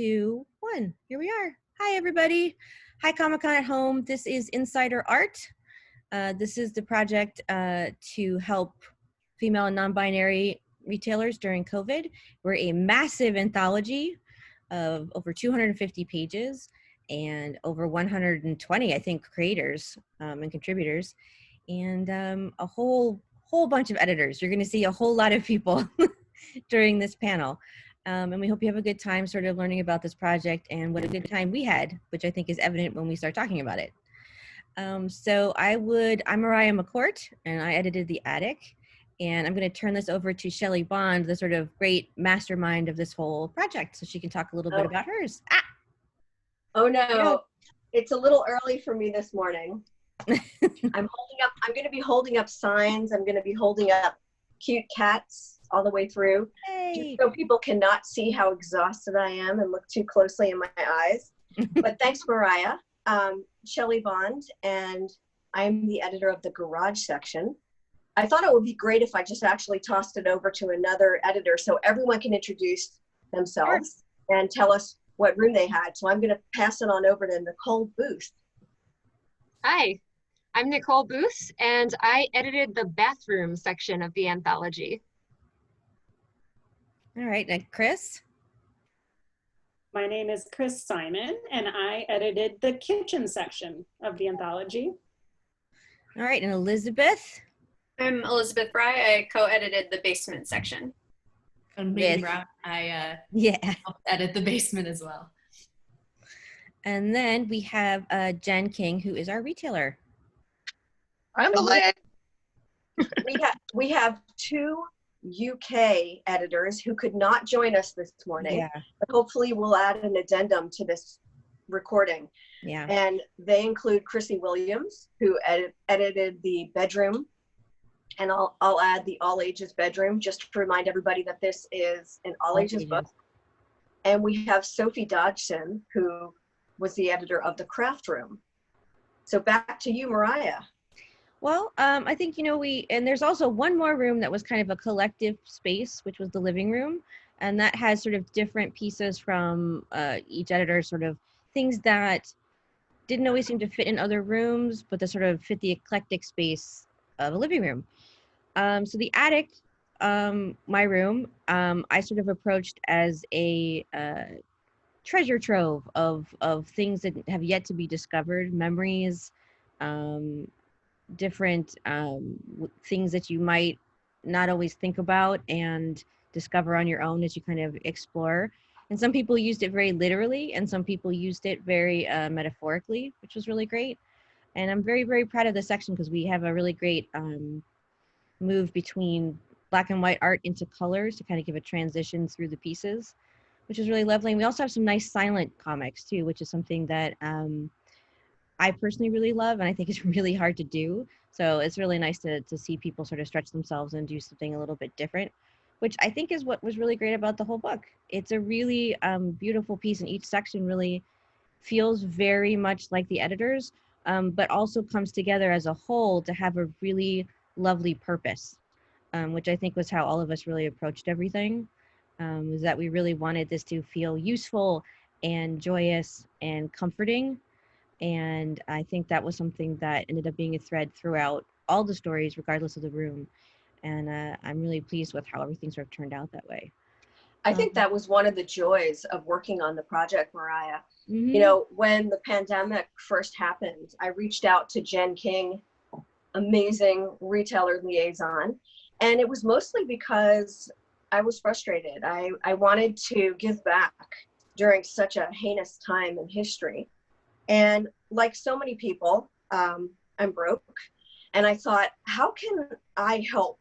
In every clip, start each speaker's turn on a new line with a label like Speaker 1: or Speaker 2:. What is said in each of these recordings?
Speaker 1: 2, 1. Here we are. Hi, everybody. Hi, Comic-Con at Home. This is Insider Art. This is the project to help female and non-binary retailers during COVID. We're a massive anthology of over 250 pages and over 120, I think, creators and contributors, and a whole bunch of editors. You're going to see a whole lot of people during this panel. And we hope you have a good time sort of learning about this project and what a good time we had, which I think is evident when we start talking about it. I'm Mariah McCourt, and I edited The Attic. And I'm going to turn this over to Shelley Bond, the sort of great mastermind of this whole project, so she can talk a little bit about hers.
Speaker 2: Oh no, it's a little early for me this morning. I'm going to be holding up signs. I'm going to be holding up cute cats all the way through.
Speaker 1: Hey.
Speaker 2: So people cannot see how exhausted I am and look too closely in my eyes. But thanks, Mariah. Shelley Bond, and I'm the editor of the Garage section. I thought it would be great if I just actually tossed it over to another editor so everyone can introduce themselves and tell us what room they had. So I'm going to pass it on over to Nicole Booth.
Speaker 3: Hi, I'm Nicole Booth, and I edited the bathroom section of the anthology.
Speaker 1: All right, and Chris?
Speaker 4: My name is Chris Simon, and I edited the kitchen section of the anthology.
Speaker 1: All right, and Elizabeth?
Speaker 5: I'm Elizabeth Fry. I co-edited the basement section.
Speaker 6: I'm Megan Brown. I helped edit the basement as well.
Speaker 1: And then we have Jen King, who is our retailer.
Speaker 7: I'm the lad.
Speaker 2: We have two UK editors who could not join us this morning, but hopefully we'll add an addendum to this recording.
Speaker 1: Yeah.
Speaker 2: And they include Chrissy Williams, who edited the bedroom, and I'll add the all ages bedroom just to remind everybody that this is an all ages book. And we have Sophie Dodgson, who was the editor of the craft room. So back to you, Mariah.
Speaker 1: Well, I think, and there's also one more room that was kind of a collective space, which was the living room. And that has sort of different pieces from each editor, sort of things that didn't always seem to fit in other rooms, but that sort of fit the eclectic space of a living room. So the attic, my room, I sort of approached as a treasure trove of things that have yet to be discovered, memories, different things that you might not always think about and discover on your own as you kind of explore. And some people used it very literally, and some people used it very metaphorically, which was really great. And I'm very, very proud of this section because we have a really great move between black and white art into colors to kind of give a transition through the pieces, which is really lovely. And we also have some nice silent comics too, which is something that I personally really love, and I think it's really hard to do. So it's really nice to see people sort of stretch themselves and do something a little bit different, which I think is what was really great about the whole book. It's a really beautiful piece, and each section really feels very much like the editors, but also comes together as a whole to have a really lovely purpose, which I think was how all of us really approached everything, was that we really wanted this to feel useful and joyous and comforting. And I think that was something that ended up being a thread throughout all the stories, regardless of the room. And I'm really pleased with how everything sort of turned out that way.
Speaker 2: I think that was one of the joys of working on the project, Mariah.
Speaker 1: Mm-hmm.
Speaker 2: You know, when the pandemic first happened, I reached out to Jen King, amazing retailer liaison. And it was mostly because I was frustrated. I wanted to give back during such a heinous time in history. And like so many people, I'm broke. And I thought, how can I help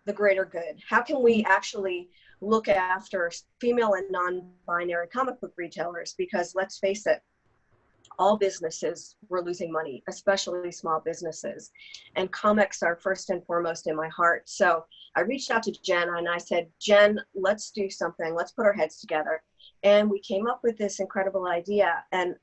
Speaker 2: the greater good? How can we actually look after female and non-binary comic book retailers? Because let's face it, all businesses were losing money, especially small businesses. And comics are first and foremost in my heart. So I reached out to Jen and I said, Jen, let's do something. Let's put our heads together. And we came up with this incredible idea. And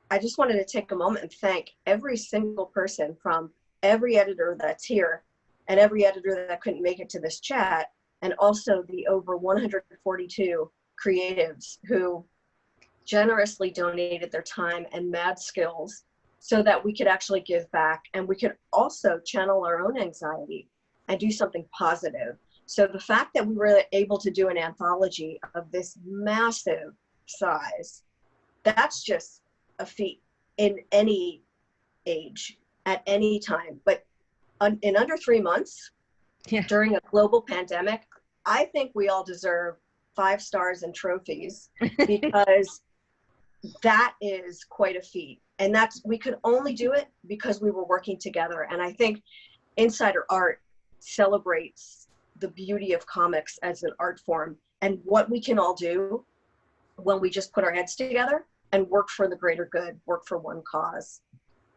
Speaker 2: I just wanted to take a moment and thank every single person, from every editor that's here and every editor that couldn't make it to this chat, and also the over 142 creatives who generously donated their time and mad skills so that we could actually give back, and we could also channel our own anxiety and do something positive. So the fact that we were able to do an anthology of this massive size, that's just a feat in any age, at any time. But in under 3 months, during a global pandemic, I think we all deserve 5 stars and trophies, because that is quite a feat. And we could only do it because we were working together. And I think Insider Art celebrates the beauty of comics as an art form and what we can all do when we just put our heads together and work for the greater good, work for one cause.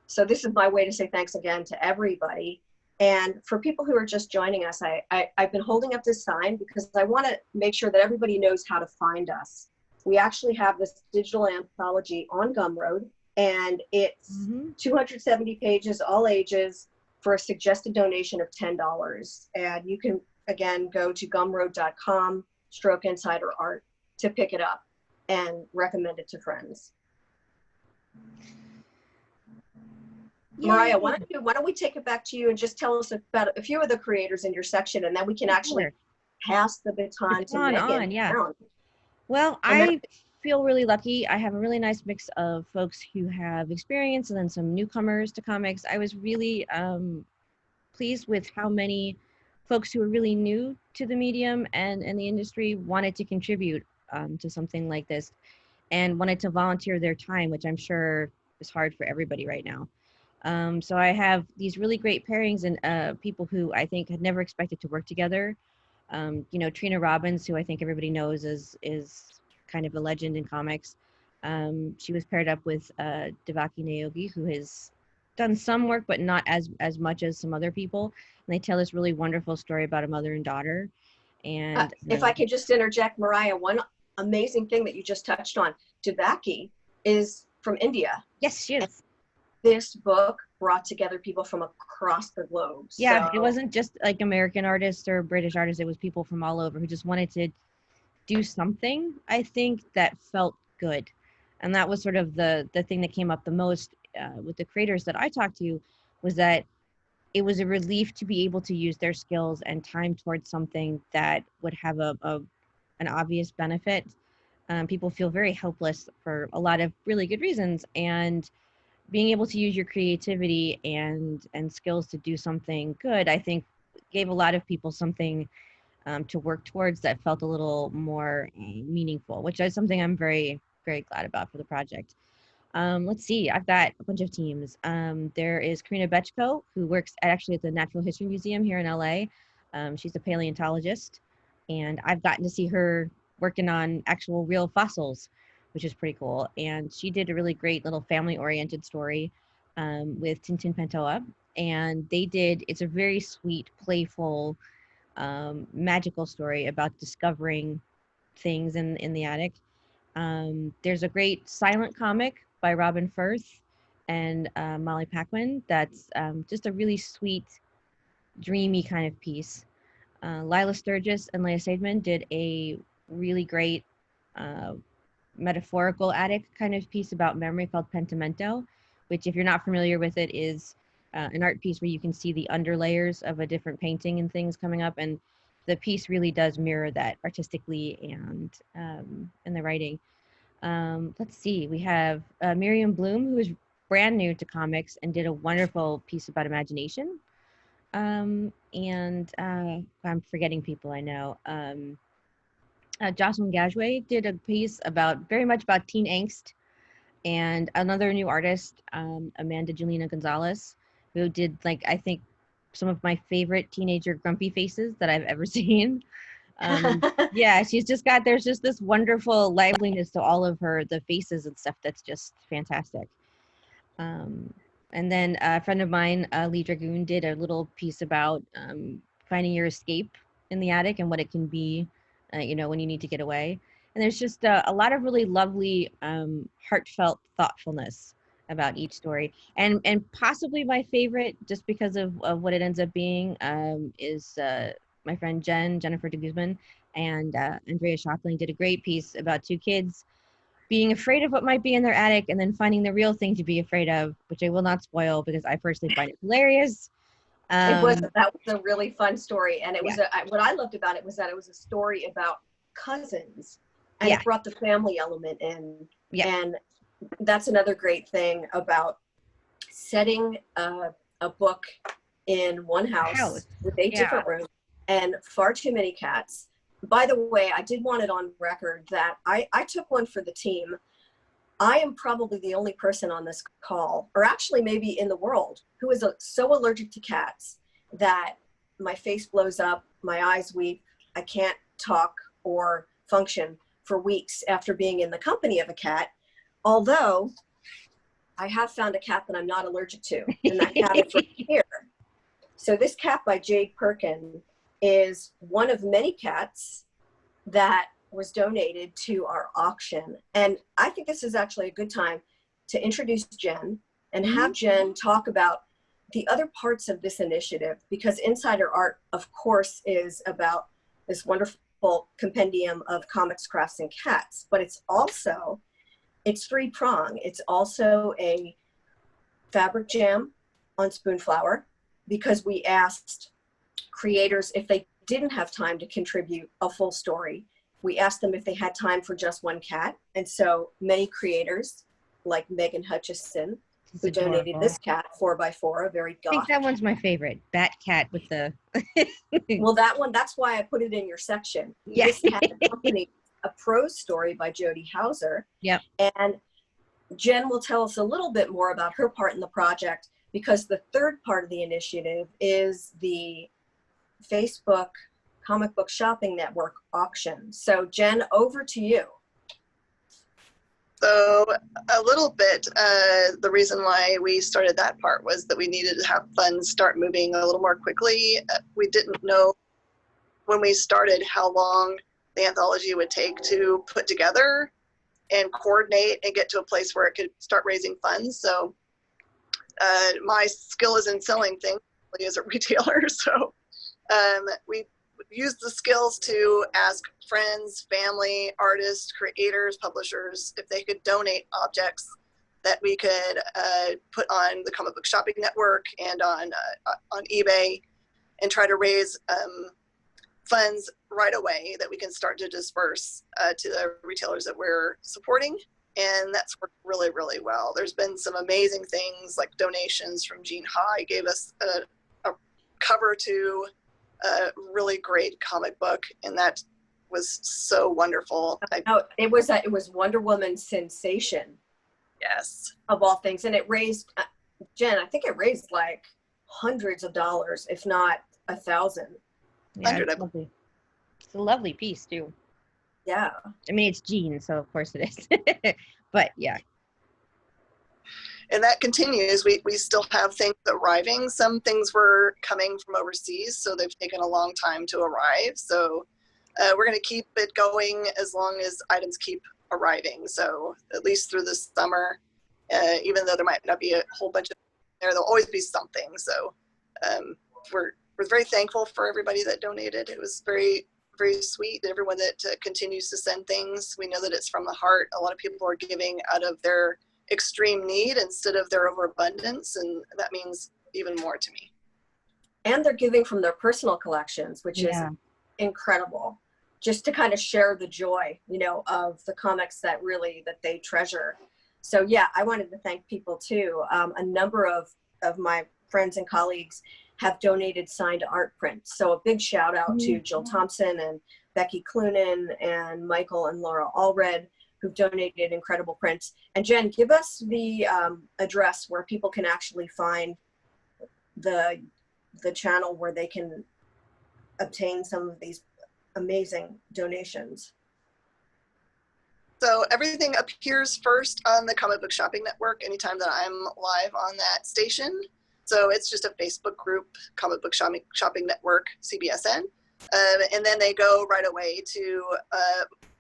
Speaker 2: So this is my way to say thanks again to everybody. And for people who are just joining us, I've been holding up this sign because I want to make sure that everybody knows how to find us. We actually have this digital anthology on Gumroad, and it's 270 pages, all ages, for a suggested donation of $10. And you can, again, go to gumroad.com/Insider Art to pick it up and recommend it to friends. Yeah. Mariah, why don't we take it back to you and just tell us about a few of the creators in your section, and then we can actually pass the baton to Megan.
Speaker 1: Yeah. Well, I feel really lucky. I have a really nice mix of folks who have experience and then some newcomers to comics. I was really pleased with how many folks who are really new to the medium and the industry wanted to contribute to something like this and wanted to volunteer their time, which I'm sure is hard for everybody right now. So I have these really great pairings and people who I think had never expected to work together. Trina Robbins, who I think everybody knows is kind of a legend in comics. She was paired up with Devaki Naogi, who has done some work, but not as much as some other people. And they tell this really wonderful story about a mother and daughter. And
Speaker 2: if I could just interject, Mariah, one amazing thing that you just touched on, Devaki is from India.
Speaker 1: Yes, she is.
Speaker 2: And this book brought together people from across the globe.
Speaker 1: Yeah,
Speaker 2: so.
Speaker 1: It wasn't just like American artists or British artists. It was people from all over who just wanted to do something, I think, that felt good. And that was sort of the thing that came up the most with the creators that I talked to, was that it was a relief to be able to use their skills and time towards something that would have an obvious benefit. People feel very helpless for a lot of really good reasons, and being able to use your creativity and skills to do something good, I think, gave a lot of people something to work towards that felt a little more meaningful, which is something I'm very, very glad about for the project. Let's see, I've got a bunch of teams. There is Karina Beco, who works actually at the Natural History Museum here in LA. She's a paleontologist, and I've gotten to see her working on actual real fossils, which is pretty cool. And she did a really great little family-oriented story with Tintin Pantoa. And it's a very sweet, playful, magical story about discovering things in the attic. There's a great silent comic by Robin Firth and Molly Paquin that's just a really sweet, dreamy kind of piece. Lila Sturgis and Leah Seidman did a really great metaphorical attic kind of piece about memory called Pentimento, which, if you're not familiar with it, is an art piece where you can see the underlayers of a different painting and things coming up, and the piece really does mirror that artistically and in the writing. Let's see, we have Miriam Bloom, who is brand new to comics and did a wonderful piece about imagination. I'm forgetting people I know. Jocelyn Gajwe did a piece very much about teen angst, and another new artist, Amanda Julina Gonzalez, who did, like, I think, some of my favorite teenager grumpy faces that I've ever seen. Yeah, there's just this wonderful liveliness to all of the faces and stuff that's just fantastic. And then a friend of mine, Lee Dragoon, did a little piece about finding your escape in the attic and what it can be, when you need to get away. And there's just a lot of really lovely, heartfelt thoughtfulness about each story. And possibly my favorite, just because of what it ends up being, is my friend Jennifer de Guzman And Andrea Shockling did a great piece about two kids being afraid of what might be in their attic and then finding the real thing to be afraid of, which I will not spoil because I personally find it hilarious.
Speaker 2: That was a really fun story. And it was what I loved about it was that it was a story about cousins, and it brought the family element in. And that's another great thing about setting a book in one house with 8 different rooms and far too many cats. By the way, I did want it on record that I took one for the team. I am probably the only person on this call, or actually maybe in the world, who is so allergic to cats that my face blows up, my eyes weep, I can't talk or function for weeks after being in the company of a cat. Although I have found a cat that I'm not allergic to, and that cat is right here. So this cat by Jade Perkin is one of many cats that was donated to our auction. And I think this is actually a good time to introduce Jen and have Jen talk about the other parts of this initiative, because Insider Art, of course, is about this wonderful compendium of comics, crafts, and cats, but it's three-pronged. It's also a fabric jam on Spoonflower, because we asked creators if they didn't have time to contribute a full story. We asked them if they had time for just one cat. And so many creators, like Megan Hutchison, who donated this cat 4x4, a very goth.
Speaker 1: I think that one's my favorite. That cat with the...
Speaker 2: Well, that's why I put it in your section.
Speaker 1: Yeah.
Speaker 2: This cat accompanied a prose story by Jody Hauser.
Speaker 1: Yep.
Speaker 2: And Jen will tell us a little bit more about her part in the project, because the third part of the initiative is the Facebook Comic Book Shopping Network auction. So Jen, over to you.
Speaker 7: So a little bit, the reason why we started that part was that we needed to have funds start moving a little more quickly. We didn't know when we started how long the anthology would take to put together and coordinate and get to a place where it could start raising funds. So my skill is in selling things as a retailer. So we used the skills to ask friends, family, artists, creators, publishers, if they could donate objects that we could put on the Comic Book Shopping Network and on eBay, and try to raise funds right away that we can start to disperse to the retailers that we're supporting. And that's worked really, really well. There's been some amazing things, like donations from Gene High gave us a cover to a really great comic book, and that was so wonderful.
Speaker 2: It was Wonder Woman's sensation.
Speaker 7: Yes.
Speaker 2: Of all things. And it raised, Jen, I think it raised like hundreds of dollars, if not 1,000.
Speaker 1: Yeah, it's a lovely piece too.
Speaker 2: Yeah.
Speaker 1: I mean, it's Gene, so of course it is. But yeah.
Speaker 7: And that continues. We still have things arriving. Some things were coming from overseas, so they've taken a long time to arrive. So we're going to keep it going as long as items keep arriving. So at least through the summer, even though there might not be a whole bunch of there'll always be something. So we're very thankful for everybody that donated. It was very, very sweet. Everyone that continues to send things. We know that it's from the heart. A lot of people are giving out of their extreme need instead of their overabundance, and that means even more to me.
Speaker 2: And they're giving from their personal collections, which is incredible, just to kind of share the joy, of the comics that they treasure. So yeah, I wanted to thank people too. A number of my friends and colleagues have donated signed art prints. So a big shout out to Jill Thompson and Becky Clunan and Michael and Laura Allred, who've donated incredible prints. And Jen, give us the address where people can actually find the channel where they can obtain some of these amazing donations.
Speaker 7: So everything appears first on the Comic Book Shopping Network anytime that I'm live on that station. So it's just a Facebook group, Comic Book Shopping Network, CBSN. And then they go right away to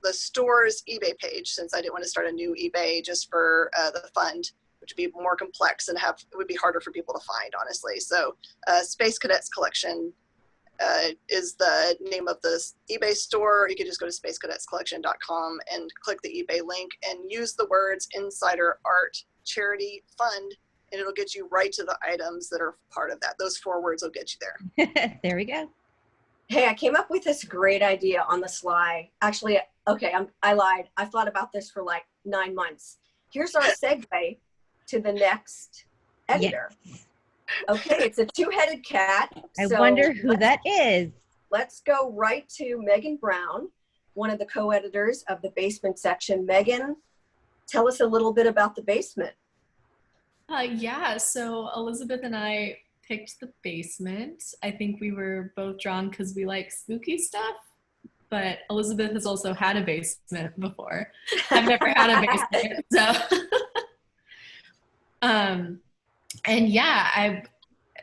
Speaker 7: the store's eBay page, since I didn't want to start a new eBay just for the fund, which would be more complex and it would be harder for people to find, honestly. So Space Cadets Collection is the name of the eBay store. You can just go to spacecadetscollection.com and click the eBay link and use the words Insider Art Charity Fund, and it'll get you right to the items that are part of that. Those 4 words will get you there.
Speaker 1: There we go.
Speaker 2: Hey, I came up with this great idea on the sly. Actually, okay, I lied. I thought about this for like 9 months. Here's our segue to the next editor.
Speaker 1: Yes.
Speaker 2: Okay, it's a 2-headed cat.
Speaker 1: I wonder who that is.
Speaker 2: Let's go right to Megan Brown, one of the co-editors of the basement section. Megan, tell us a little bit about the basement.
Speaker 6: Yeah, so Elizabeth and I picked the basement. I think we were both drawn because we like spooky stuff, but Elizabeth has also had a basement before. I've never had a basement, so. And yeah,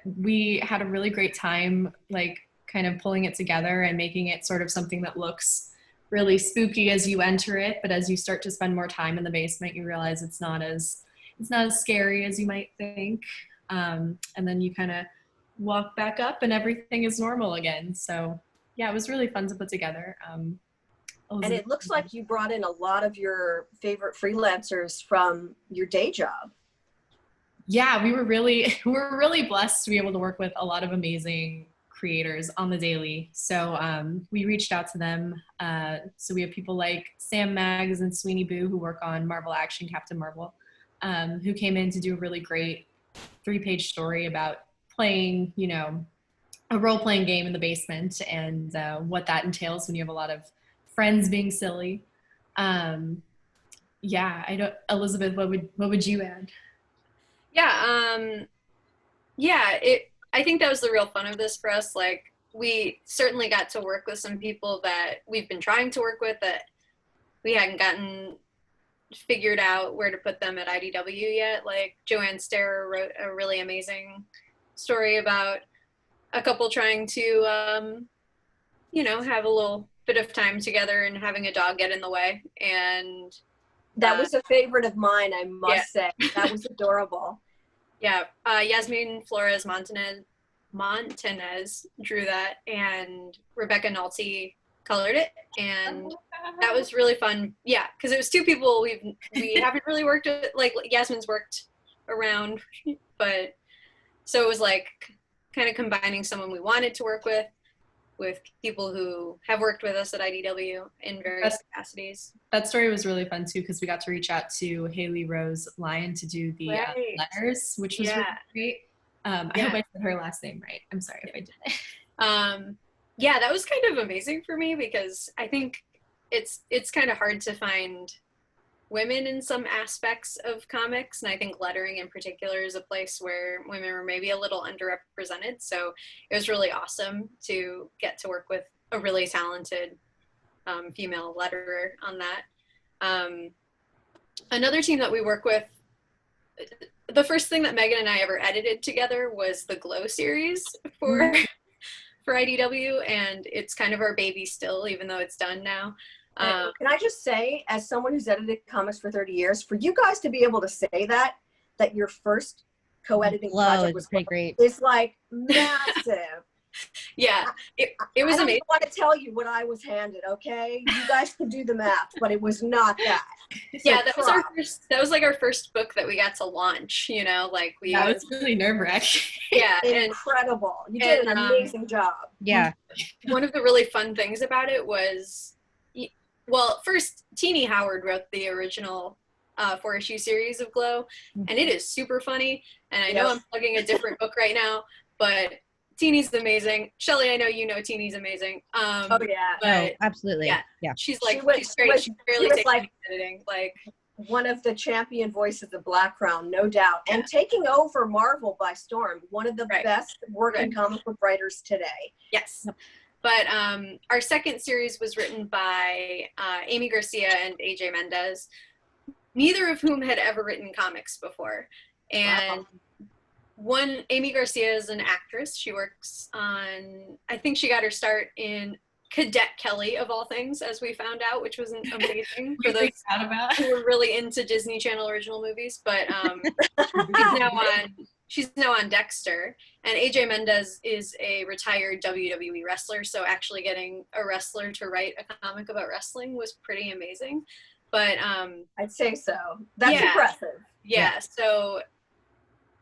Speaker 6: we had a really great time, like kind of pulling it together and making it sort of something that looks really spooky as you enter it, but as you start to spend more time in the basement, you realize it's not as scary as you might think. And then you kind of walk back up and everything is normal again. So yeah, it was really fun to put together. And
Speaker 2: it looks like you brought in a lot of your favorite freelancers from your day job.
Speaker 6: Yeah, we were really blessed to be able to work with a lot of amazing creators on the daily. So we reached out to them. So we have people like Sam Maggs and Sweeney Boo who work on Marvel Action, Captain Marvel, who came in to do a really great 3-page story about playing, a role-playing game in the basement and what that entails when you have a lot of friends being silly. Yeah, Elizabeth, what would you add?
Speaker 5: I think that was the real fun of this for us. Like, we certainly got to work with some people that we've been trying to work with that we hadn't gotten figured out where to put them at IDW yet. Like, Joanne Starrer wrote a really amazing story about a couple trying to, have a little bit of time together and having a dog get in the way. And
Speaker 2: that was a favorite of mine, I must say. That was adorable.
Speaker 5: Yeah, Yasmin Flores Montanez drew that, and Rebecca Nolte colored it, and that was really fun. Yeah, because it was 2 people we haven't really worked with. Like, Yasmin's worked around, but so it was like kind of combining someone we wanted to work with people who have worked with us at IDW in various capacities.
Speaker 6: That story was really fun too, because we got to reach out to Haley Rose Lyon to do the letters, which was really great. I hope I said her last name right. I'm sorry if I didn't.
Speaker 5: Yeah, that was kind of amazing for me because I think it's kind of hard to find women in some aspects of comics, and I think lettering in particular is a place where women are maybe a little underrepresented. So it was really awesome to get to work with a really talented female letterer on that. Another team that we work with, the first thing that Megan and I ever edited together was the Glow series for IDW, and it's kind of our baby still, even though it's done now.
Speaker 2: Can I just say, as someone who's edited comics for 30 years, for you guys to be able to say that your first co-editing project was
Speaker 1: great.
Speaker 2: It's like massive.
Speaker 5: Yeah, it was amazing.
Speaker 2: I don't want to tell you what I was handed, okay? You guys can do the math, but it was not that.
Speaker 5: Yeah, that was like our first book that we got to launch, that
Speaker 6: was really nerve-wracking.
Speaker 5: Yeah.
Speaker 2: Incredible. You did an amazing job.
Speaker 1: Yeah.
Speaker 5: One of the really fun things about it was, well, first, Teenie Howard wrote the original 4-issue series of Glow, and it is super funny, and I know I'm plugging a different book right now, but Teenie's amazing. Shelley, I know you know Teenie's amazing.
Speaker 2: Oh, yeah.
Speaker 5: But,
Speaker 1: absolutely.
Speaker 5: Yeah. She's like, she's great. She's barely taking editing. Like,
Speaker 2: one of the champion voices of Black Crown, no doubt. And taking over Marvel by storm, one of the best working comic book writers today.
Speaker 5: Yes. But our second series was written by Amy Garcia and AJ Mendez, neither of whom had ever written comics before. And Amy Garcia is an actress. She works on, I think she got her start in Cadet Kelly, of all things, as we found out, which was amazing for those who were really into Disney Channel original movies. But she's now on she's now on Dexter, and AJ Mendez is a retired WWE wrestler, so actually getting a wrestler to write a comic about wrestling was pretty amazing. But
Speaker 2: I'd say so. That's impressive.
Speaker 5: Yeah, so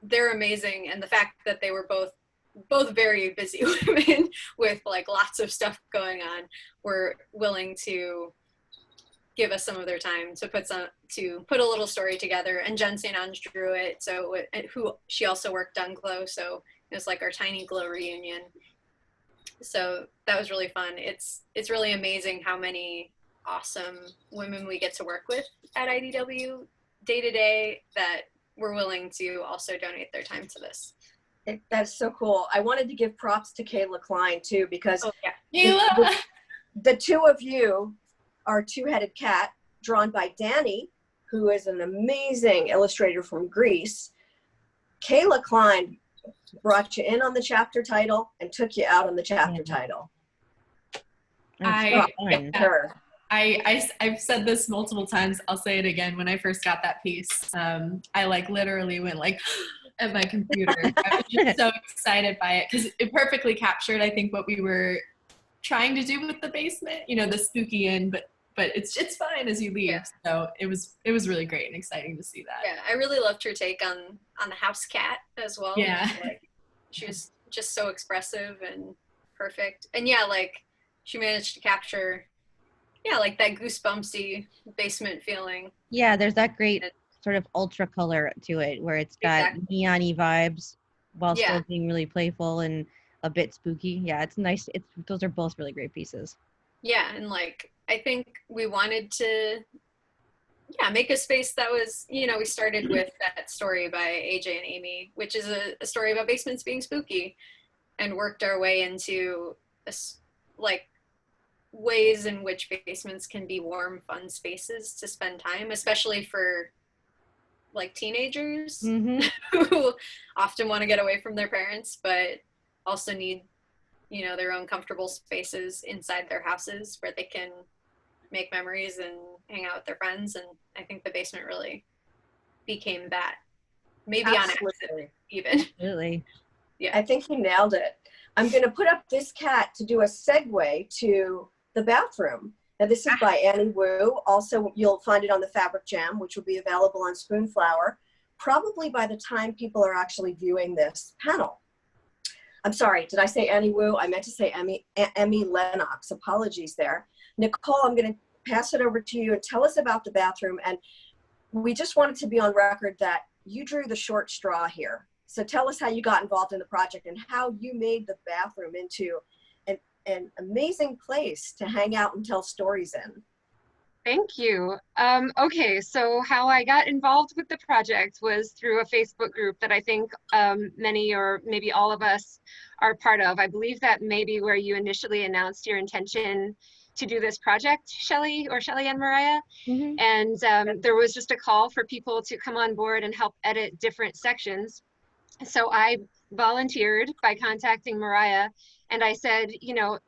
Speaker 5: they're amazing, and the fact that they were both very busy women with like lots of stuff going on were willing to give us some of their time to put a little story together. And Jen St. Ange drew it, so she also worked on Glow, so it was like our tiny Glow reunion. So that was really fun. It's really amazing how many awesome women we get to work with at IDW day to day that were willing to also donate their time to this.
Speaker 2: That's so cool. I wanted to give props to Kayla Klein too, because the two of you are Two-Headed Cat, drawn by Danny, who is an amazing illustrator from Greece. Kayla Klein brought you in on the chapter title and took you out on the chapter title.
Speaker 6: I've said this multiple times. I'll say it again. When I first got that piece, I like literally went like at my computer. I was just so excited by it because it perfectly captured, I think, what we were trying to do with the basement. You know, the spooky end, but it's fine as you leave. Yeah. So it was really great and exciting to see that.
Speaker 5: Yeah, I really loved her take on the house cat as well.
Speaker 6: Yeah,
Speaker 5: like, she was just so expressive and perfect. And yeah, like she managed to capture, like that goosebumpsy basement feeling.
Speaker 1: Yeah, there's that great sort of ultra color to it where it's got neon-y vibes while still being really playful and a bit spooky. Yeah, it's nice. Those are both really great pieces.
Speaker 5: Yeah, and like I think we wanted to make a space that was, we started with that story by AJ and Amy, which is a story about basements being spooky, and worked our way into like ways in which basements can be warm, fun spaces to spend time, especially for like teenagers who often want to get away from their parents, but also need, their own comfortable spaces inside their houses where they can make memories and hang out with their friends. And I think the basement really became that, maybe on accident even.
Speaker 1: Absolutely.
Speaker 2: Yeah, I think you nailed it. I'm going to put up this cat to do a segue to the bathroom. Now this is by Annie Wu. Also, you'll find it on the Fabric Jam, which will be available on Spoonflower, probably by the time people are actually viewing this panel. I'm sorry, did I say Annie Wu? I meant to say Emmy Lennox. Apologies there. Nicole, I'm going to pass it over to you and tell us about the bathroom. And we just wanted to be on record that you drew the short straw here. So tell us how you got involved in the project and how you made the bathroom into an amazing place to hang out and tell stories in.
Speaker 3: Thank you. Okay, so how I got involved with the project was through a Facebook group that I think many or maybe all of us are part of. I believe that may be where you initially announced your intention to do this project, Shelley and Mariah. Mm-hmm. And there was just a call for people to come on board and help edit different sections. So I volunteered by contacting Mariah, and I said,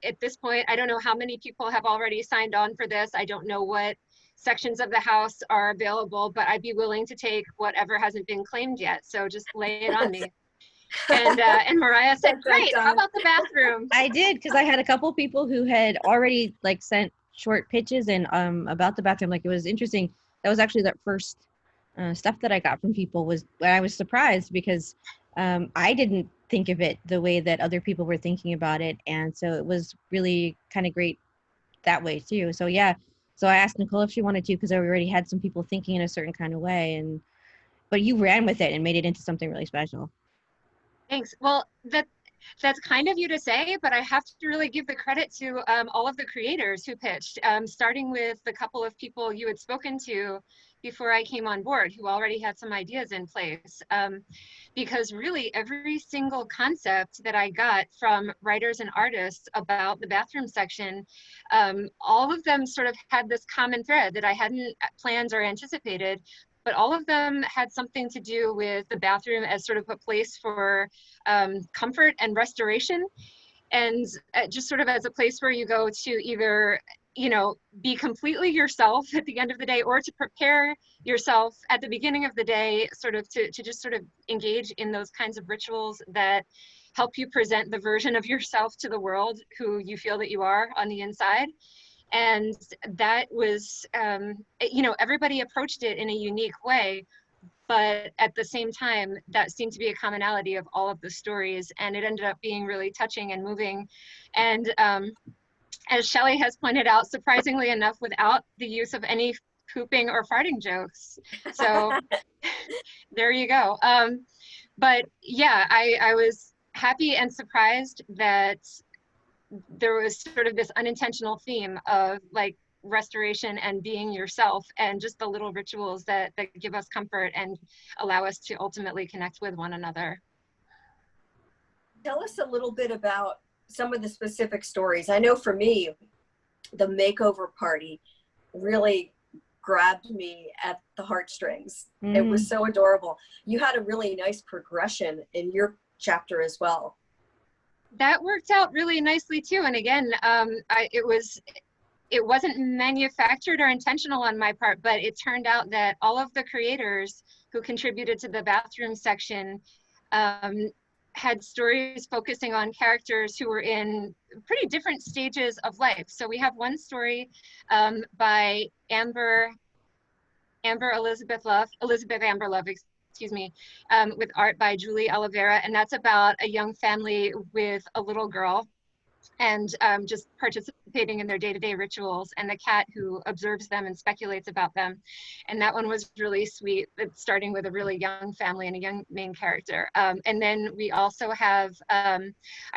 Speaker 3: at this point, I don't know how many people have already signed on for this. I don't know what sections of the house are available, but I'd be willing to take whatever hasn't been claimed yet. So just lay it on me. And Mariah said, great, how about the bathroom?
Speaker 1: I did, because I had a couple people who had already like sent short pitches and about the bathroom. Like, it was interesting. That was actually that first stuff that I got from people was when I was surprised, because I didn't think of it the way that other people were thinking about it. And so it was really kind of great that way too. So yeah, so I asked Nicole if she wanted to, because I already had some people thinking in a certain kind of way, but you ran with it and made it into something really special.
Speaker 3: Thanks. Well, that's kind of you to say, but I have to really give the credit to all of the creators who pitched, starting with the couple of people you had spoken to before I came on board, who already had some ideas in place. Because really every single concept that I got from writers and artists about the bathroom section, all of them sort of had this common thread that I hadn't planned or anticipated, but all of them had something to do with the bathroom as sort of a place for comfort and restoration, and just sort of as a place where you go to either you know, be completely yourself at the end of the day, or to prepare yourself at the beginning of the day, sort of to just sort of engage in those kinds of rituals that help you present the version of yourself to the world who you feel that you are on the inside. And that was, you know, everybody approached it in a unique way, but at the same time, that seemed to be a commonality of all of the stories, and it ended up being really touching and moving. And as Shelley has pointed out, surprisingly enough, without the use of any pooping or farting jokes. So there you go. But yeah, I was happy and surprised that there was sort of this unintentional theme of like restoration and being yourself, and just the little rituals that give us comfort and allow us to ultimately connect with one another.
Speaker 2: Tell us a little bit about some of the specific stories. I know for me, the Makeover Party really grabbed me at the heartstrings. It was so adorable. You had a really nice progression in your chapter as well.
Speaker 3: That worked out really nicely too. And again, it wasn't manufactured or intentional on my part, but it turned out that all of the creators who contributed to the bathroom section had stories focusing on characters who were in pretty different stages of life. So we have one story by Elizabeth Amber Love, excuse me, with art by Julie Oliveira, and that's about a young family with a little girl, and just participating in their day-to-day rituals, and the cat who observes them and speculates about them. And that one was really sweet. It's starting with a really young family and a young main character. And then we also have, I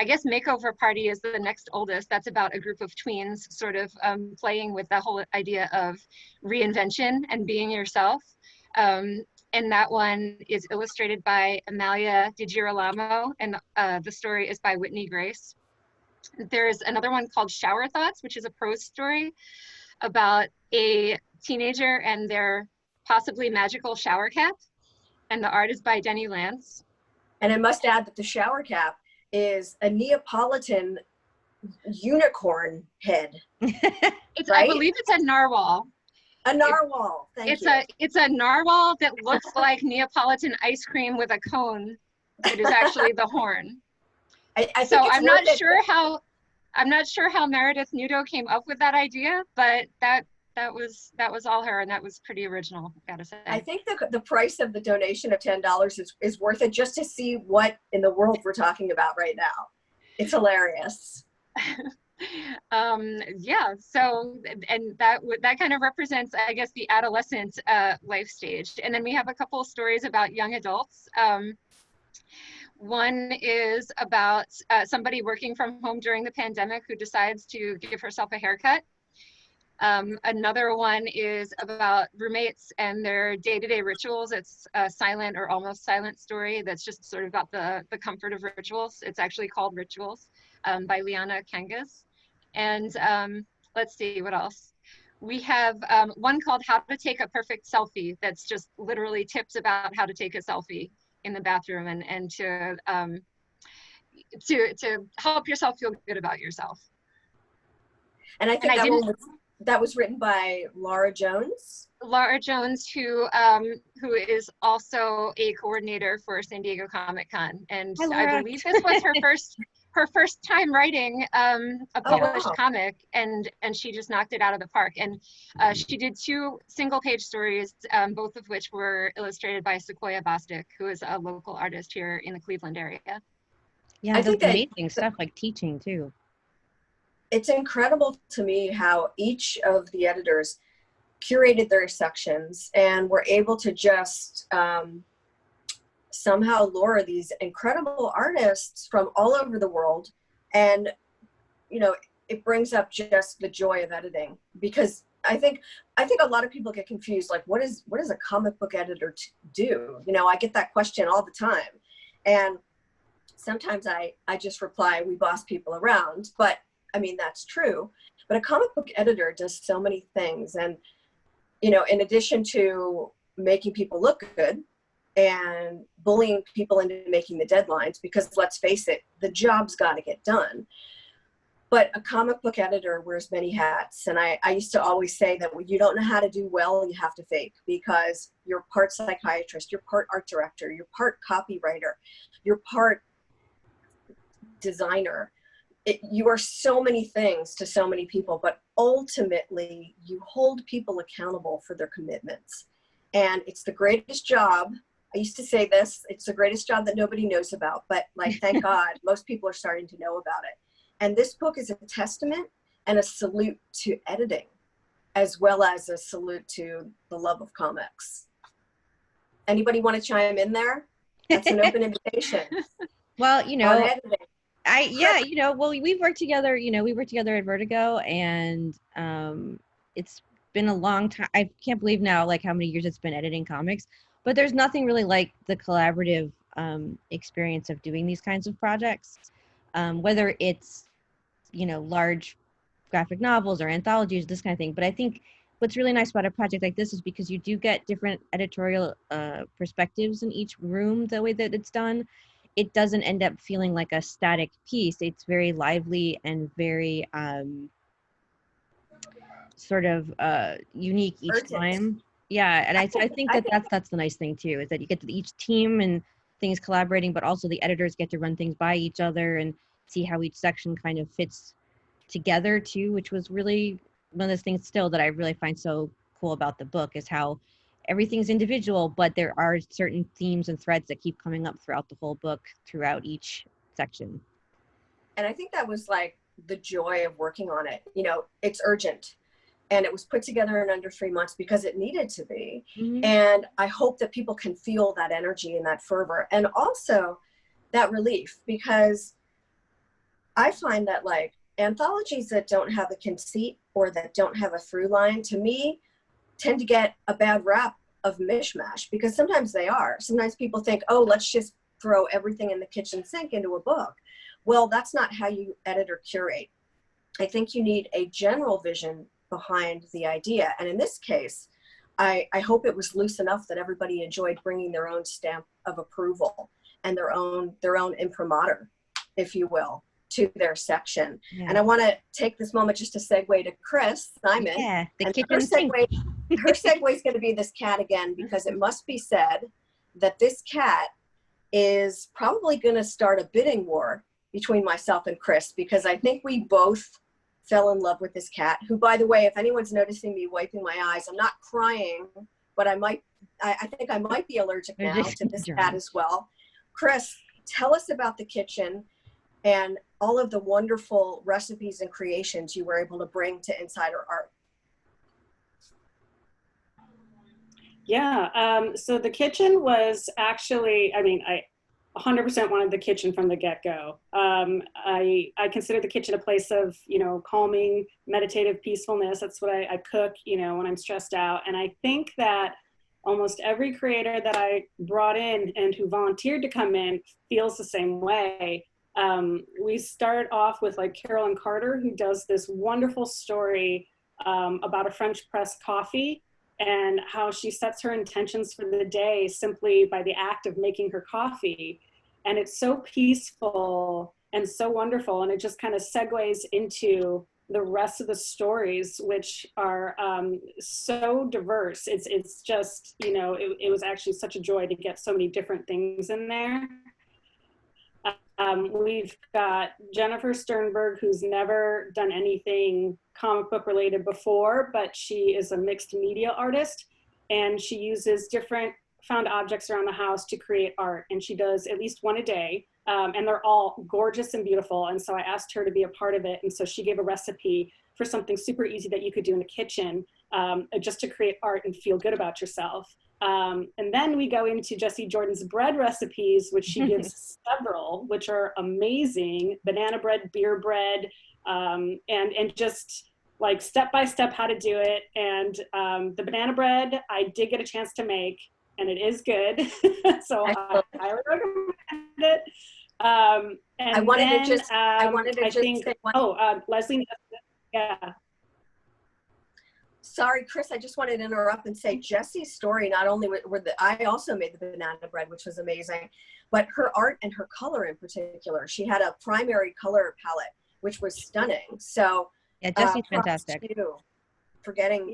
Speaker 3: guess Makeover Party is the next oldest. That's about a group of tweens sort of playing with the whole idea of reinvention and being yourself. And that one is illustrated by Amalia Di Girolamo, and the story is by Whitney Grace. There's another one called Shower Thoughts, which is a prose story about a teenager and their possibly magical shower cap. And the art is by Denny Lance.
Speaker 2: And I must add that the shower cap is a Neapolitan unicorn head.
Speaker 3: It's,
Speaker 2: right?
Speaker 3: I believe it's a narwhal.
Speaker 2: A narwhal, thank you.
Speaker 3: It's a narwhal that looks like Neapolitan ice cream with a cone. It is actually the horn.
Speaker 2: I
Speaker 3: so
Speaker 2: think
Speaker 3: I'm not sure how Meredith Nudo came up with that idea, but that was all her, and that was pretty original, gotta say.
Speaker 2: I think the price of the donation of $10 is worth it, just to see what in the world we're talking about right now. It's hilarious.
Speaker 3: Yeah, so, and that kind of represents, I guess, the adolescent life stage. And then we have a couple of stories about young adults. One is about somebody working from home during the pandemic who decides to give herself a haircut. Another one is about roommates and their day-to-day rituals. It's a silent or almost silent story that's just sort of about the comfort of rituals. It's actually called Rituals by Liana Kangas. And let's see, what else? We have one called How to Take a Perfect Selfie that's just literally tips about how to take a selfie in the bathroom and to help yourself feel good about yourself.
Speaker 2: And I think that was written by Laura Jones.
Speaker 3: Laura Jones, who is also a coordinator for San Diego Comic-Con, and I believe this was her first time writing a published comic, and she just knocked it out of the park. And she did 2 single-page stories, both of which were illustrated by Sequoia Bostic, who is a local artist here in the Cleveland area.
Speaker 1: Yeah, I think amazing stuff, like teaching too.
Speaker 2: It's incredible to me how each of the editors curated their sections and were able to just somehow lure these incredible artists from all over the world. And, you know, it brings up just the joy of editing, because I think a lot of people get confused, like, what is a comic book editor do? You know, I get that question all the time. And sometimes I just reply, we boss people around, but I mean, that's true. But a comic book editor does so many things. And, you know, in addition to making people look good and bullying people into making the deadlines, because let's face it, the job's got to get done. But a comic book editor wears many hats. And I used to always say that when you don't know how to do well, you have to fake, because you're part psychiatrist, you're part art director, you're part copywriter, you're part designer. You are so many things to so many people, but ultimately you hold people accountable for their commitments. And it's the greatest job. I used to say this, it's the greatest job that nobody knows about, but like, thank God, most people are starting to know about it. And this book is a testament and a salute to editing, as well as a salute to the love of comics. Anybody want to chime in there? That's an open invitation.
Speaker 1: Well,
Speaker 2: On editing.
Speaker 1: well, we've worked together, we worked together at Vertigo, and it's been a long time. I can't believe now, like, how many years it's been editing comics, but there's nothing really like the collaborative experience of doing these kinds of projects, whether it's, large graphic novels or anthologies, this kind of thing. But I think what's really nice about a project like this is because you do get different editorial perspectives in each room. The way that it's done, it doesn't end up feeling like a static piece. It's very lively and very sort of unique each
Speaker 2: Urgent.
Speaker 1: time. Yeah, and I think that's the nice thing too, is that you get to each team and things collaborating, but also the editors get to run things by each other and see how each section kind of fits together too, which was really one of those things still that I really find so cool about the book, is how everything's individual, but there are certain themes and threads that keep coming up throughout the whole book, throughout each section.
Speaker 2: And I think that was like the joy of working on it. It's urgent. And it was put together in under 3 months because it needed to be.
Speaker 1: Mm-hmm.
Speaker 2: And I hope that people can feel that energy and that fervor, and also that relief, because I find that, like, anthologies that don't have a conceit or that don't have a through line, to me, tend to get a bad rap of mishmash, because sometimes they are. Sometimes people think, oh, let's just throw everything in the kitchen sink into a book. Well, that's not how you edit or curate. I think you need a general vision behind the idea. And in this case, I hope it was loose enough that everybody enjoyed bringing their own stamp of approval and their own imprimatur, if you will, to their section.
Speaker 1: Yeah.
Speaker 2: And I want to take this moment just to segue to Chris Simon.
Speaker 1: Yeah,
Speaker 2: and her segue is going to be this cat again, because it must be said that this cat is probably going to start a bidding war between myself and Chris, because I think we both fell in love with this cat, who, by the way, if anyone's noticing me wiping my eyes, I'm not crying, but I think I might be allergic now to this cat as well. Chris, tell us about the kitchen and all of the wonderful recipes and creations you were able to bring to Insider Art.
Speaker 4: Yeah, so the kitchen was actually, I 100% wanted the kitchen from the get-go. I consider the kitchen a place of, calming, meditative peacefulness. That's what I cook, when I'm stressed out. And I think that almost every creator that I brought in and who volunteered to come in feels the same way. We start off with, like, Carolyn Carter, who does this wonderful story about a French press coffee and how she sets her intentions for the day simply by the act of making her coffee. And it's so peaceful and so wonderful. And it just kind of segues into the rest of the stories, which are so diverse. It's just, it was actually such a joy to get so many different things in there. We've got Jennifer Sternberg, who's never done anything comic book related before, but she is a mixed media artist, and she uses different found objects around the house to create art, and she does at least one a day, and they're all gorgeous and beautiful. And so I asked her to be a part of it, and so she gave a recipe for something super easy that you could do in the kitchen, just to create art and feel good about yourself. And then we go into Jessie Jordan's bread recipes, which she gives several, which are amazing: banana bread, beer bread, and just like step-by-step how to do it. And the banana bread, I did get a chance to make, and it is good. So I highly recommend it. And
Speaker 2: I wanted
Speaker 4: then,
Speaker 2: to just,
Speaker 4: Leslie, yeah.
Speaker 2: Sorry, Chris, I just wanted to interrupt and say Jessie's story, not only I also made the banana bread, which was amazing, but her art and her color in particular. She had a primary color palette which was stunning. So
Speaker 1: Yeah, Jesse's
Speaker 2: props
Speaker 1: fantastic.
Speaker 2: to you for getting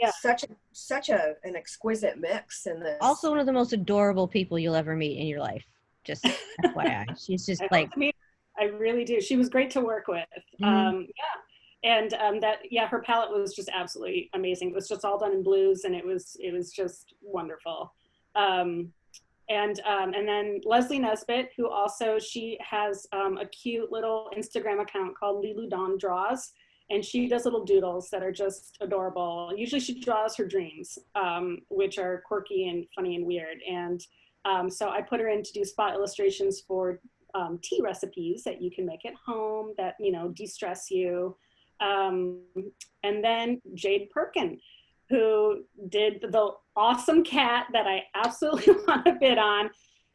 Speaker 2: such an exquisite mix in this.
Speaker 1: Also one of the most adorable people you'll ever meet in your life. Just FYI. She's just like,
Speaker 4: I really do. She was great to work with.
Speaker 1: Mhm.
Speaker 4: And her palette was just absolutely amazing. It was just all done in blues, and it was just wonderful. And then Leslie Nesbitt, who also, she has a cute little Instagram account called Lilu Dawn Draws, and she does little doodles that are just adorable. Usually she draws her dreams, which are quirky and funny and weird. And so I put her in to do spot illustrations for tea recipes that you can make at home that, you know, de-stress you. And then Jade Perkin, who did the awesome cat that I absolutely want to bid on.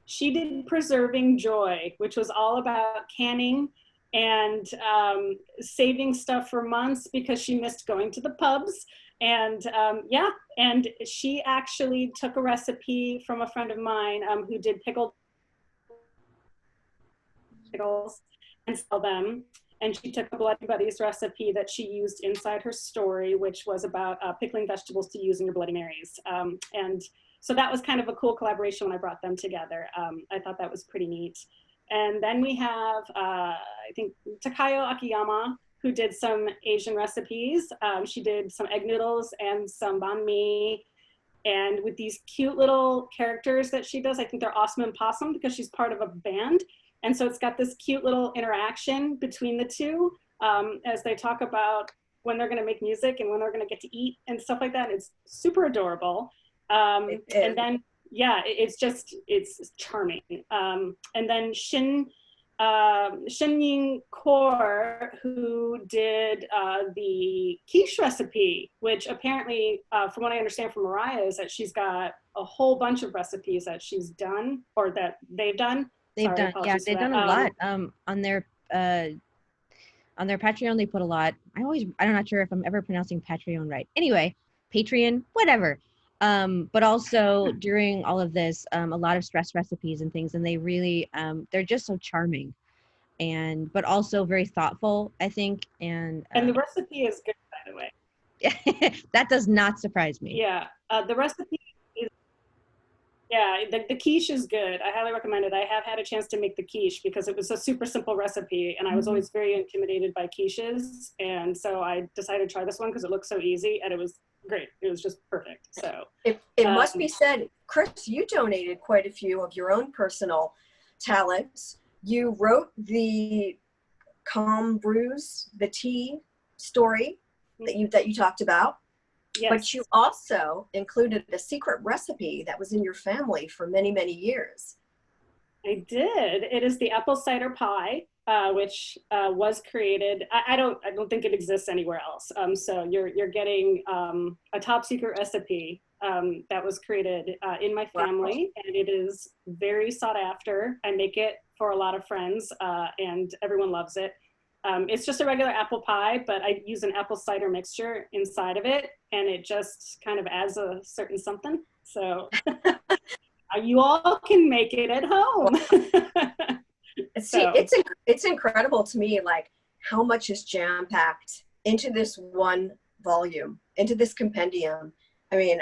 Speaker 4: She did Preserving Joy, which was all about canning and saving stuff for months because she missed going to the pubs. And and she actually took a recipe from a friend of mine who did pickled pickles and sell them. And she took a Bloody Buddies recipe that she used inside her story, which was about pickling vegetables to use in your Bloody Marys. And so that was kind of a cool collaboration when I brought them together. I thought that was pretty neat. And then we have, I think, Takayo Akiyama, who did some Asian recipes. She did some egg noodles and some banh mi. And with these cute little characters that she does, I think they're Awesome and Possum because she's part of a band. And so it's got this cute little interaction between the two as they talk about when they're gonna make music and when they're gonna get to eat and stuff like that. It's super adorable. And then, yeah, it's charming. And then Shin Ying Kaur, who did the quiche recipe, which apparently, from what I understand from Mariah, is that she's got a whole bunch of recipes that she's done or that they've done.
Speaker 1: They've done a lot on their Patreon. They put a lot. I'm not sure if I'm ever pronouncing Patreon right. Anyway, Patreon, whatever. But also during all of this, a lot of stress recipes and things, and they really they're just so charming, but also very thoughtful, I think. And
Speaker 4: the recipe is good, by the way.
Speaker 1: That does not surprise me.
Speaker 4: Yeah, the recipe. Yeah, the quiche is good. I highly recommend it. I have had a chance to make the quiche because it was a super simple recipe, and I was always very intimidated by quiches, and so I decided to try this one because it looked so easy, and it was great. It was just perfect. So
Speaker 2: it must be said, Chris, you donated quite a few of your own personal talents. You wrote the Calm Brews, the tea story that you talked about. Yes. But you also included a secret recipe that was in your family for many, many years.
Speaker 4: I did. It is the apple cider pie, which was created. I don't think it exists anywhere else. So you're getting a top secret recipe that was created in my family, and it is very sought after. I make it for a lot of friends, and everyone loves it. It's just a regular apple pie, but I use an apple cider mixture inside of it, and it just kind of adds a certain something. So you all can make it at home.
Speaker 2: See, it's incredible to me, like how much is jam-packed into this one volume, into this compendium. I mean,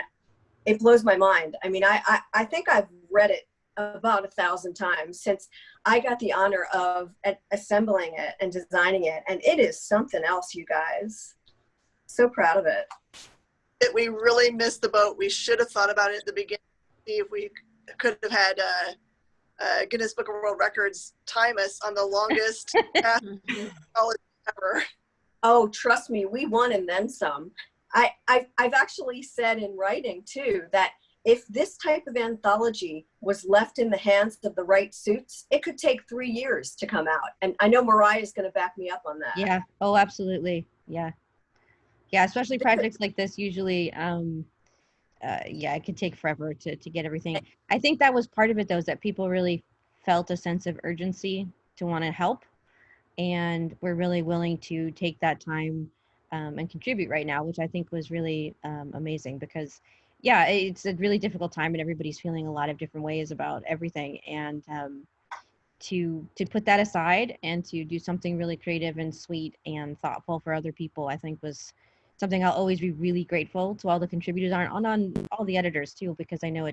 Speaker 2: it blows my mind. I mean, I think I've read it about 1,000 times since I got the honor of assembling it and designing it. And it is something else, you guys. So proud of it.
Speaker 7: We really missed the boat. We should have thought about it at the beginning. See if we could have had Guinness Book of World Records time us on the longest ever.
Speaker 2: Oh, trust me, we won and then some. I've actually said in writing too that if this type of anthology was left in the hands of the right suits, it could take 3 years to come out. And I know Mariah is going to back me up on that.
Speaker 1: Yeah. Oh, absolutely. Yeah. Yeah. Especially projects like this, usually, it could take forever to get everything. I think that was part of it, though, is that people really felt a sense of urgency to want to help. And we're really willing to take that time and contribute right now, which I think was really amazing because it's a really difficult time and everybody's feeling a lot of different ways about everything. And to put that aside and to do something really creative and sweet and thoughtful for other people, I think was something I'll always be really grateful to all the contributors on all the editors too, because I know